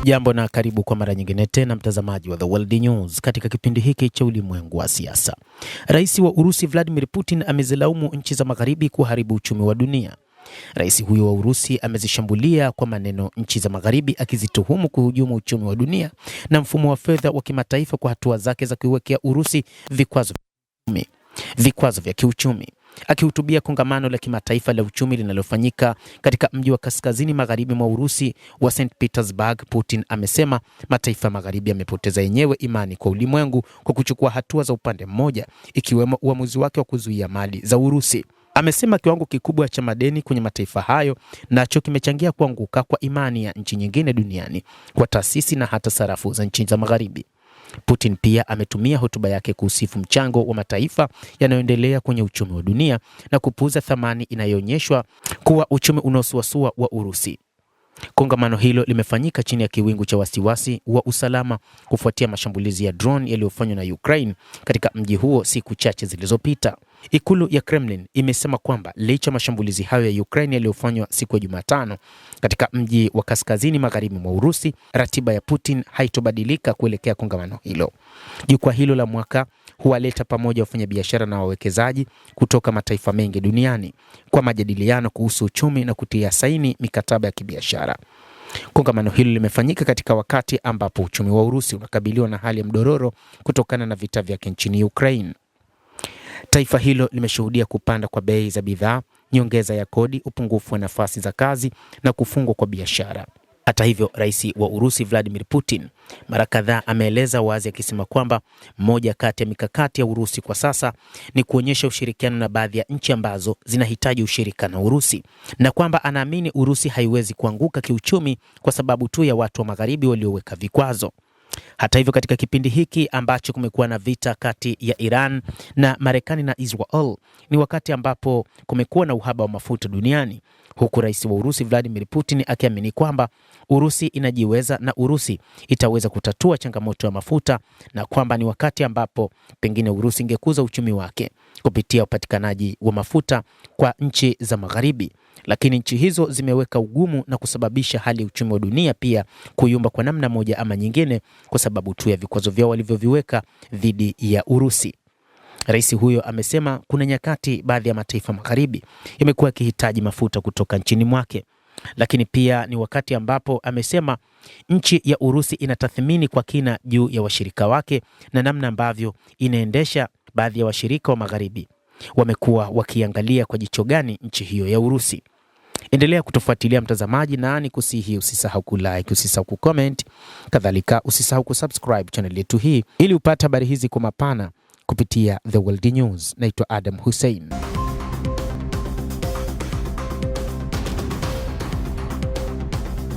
Jambo na karibu kwa mara nyingine tena mtazamaji wa The World News katika kipindi hiki cha ulimwengu wa siasa. Rais wa Urusi Vladimir Putin amezilaumu nchi za magharibi kuharibu uchumi wa dunia. Rais huyo wa Urusi amezishambulia kwa maneno nchi za magharibi, akizituhumu kuhujumu uchumi wa dunia na mfumo wa fedha wa kimataifa kwa hatua zake za kuiwekea Urusi vikwazo vya kiuchumi. Akihutubia kongamano la kimataifa la uchumi linalofanyika katika mji wa kaskazini magharibi mwa Urusi wa St. Petersburg, Putin amesema mataifa magharibi yamepoteza yenyewe imani kwa ulimwengu kwa kuchukua hatua za upande mmoja, ikiwemo uamuzi wake wa kuzuia mali za Urusi. Amesema kiwango kikubwa cha madeni kwenye mataifa hayo nacho kimechangia kuanguka kwa imani ya nchi nyingine duniani kwa taasisi na hata sarafu za nchi za magharibi. Putin pia ametumia hotuba yake kusifu mchango wa mataifa yanayoendelea kwenye uchumi wa dunia na kupuuza thamani inayoonyeshwa kuwa uchumi unaosuasua wa Urusi. Kongamano hilo limefanyika chini ya kiwingu cha wasiwasi wa usalama kufuatia mashambulizi ya drone yaliyofanywa na Ukraine katika mji huo siku chache zilizopita. Ikulu ya Kremlin imesema kwamba licha mashambulizi hayo ya Ukraine yaliyofanywa siku ya Jumatano katika mji wa kaskazini magharibi mwa Urusi, ratiba ya Putin haitobadilika kuelekea kongamano hilo. Jukwaa hilo la mwaka huwaleta pamoja wafanyabiashara na wawekezaji kutoka mataifa mengi duniani kwa majadiliano kuhusu uchumi na kutia saini mikataba ya kibiashara. Kongamano hilo limefanyika katika wakati ambapo uchumi wa Urusi unakabiliwa na hali ya mdororo kutokana na vita vyake nchini Ukraine. Taifa hilo limeshuhudia kupanda kwa bei za bidhaa, nyongeza ya kodi, upungufu wa nafasi za kazi na kufungwa kwa biashara. Hata hivyo, rais wa Urusi Vladimir Putin mara kadhaa ameeleza wazi akisema kwamba moja kati ya mikakati ya Urusi kwa sasa ni kuonyesha ushirikiano na baadhi ya nchi ambazo zinahitaji ushirika na Urusi, na kwamba anaamini Urusi haiwezi kuanguka kiuchumi kwa sababu tu ya watu wa magharibi walioweka vikwazo. Hata hivyo, katika kipindi hiki ambacho kumekuwa na vita kati ya Iran na Marekani na Israel, ni wakati ambapo kumekuwa na uhaba wa mafuta duniani, huku rais wa Urusi Vladimir Putin akiamini kwamba Urusi inajiweza na Urusi itaweza kutatua changamoto ya mafuta, na kwamba ni wakati ambapo pengine Urusi ingekuza uchumi wake kupitia upatikanaji wa mafuta kwa nchi za magharibi. Lakini nchi hizo zimeweka ugumu na kusababisha hali ya uchumi wa dunia pia kuyumba kwa namna moja ama nyingine kwa sababu tu ya vikwazo vyao walivyoviweka dhidi ya Urusi. Rais huyo amesema kuna nyakati baadhi ya mataifa magharibi yamekuwa yakihitaji mafuta kutoka nchini mwake. Lakini pia ni wakati ambapo amesema nchi ya Urusi inatathmini kwa kina juu ya washirika wake na namna ambavyo inaendesha baadhi ya washirika wa magharibi wamekuwa wakiangalia kwa jicho gani nchi hiyo ya Urusi. Endelea kutufuatilia mtazamaji, na nikusihi usisahau kulike, usisahau kucomment, kadhalika usisahau kusubscribe channel yetu hii ili upate habari hizi kwa mapana kupitia The World News. Naitwa Adam Hussein.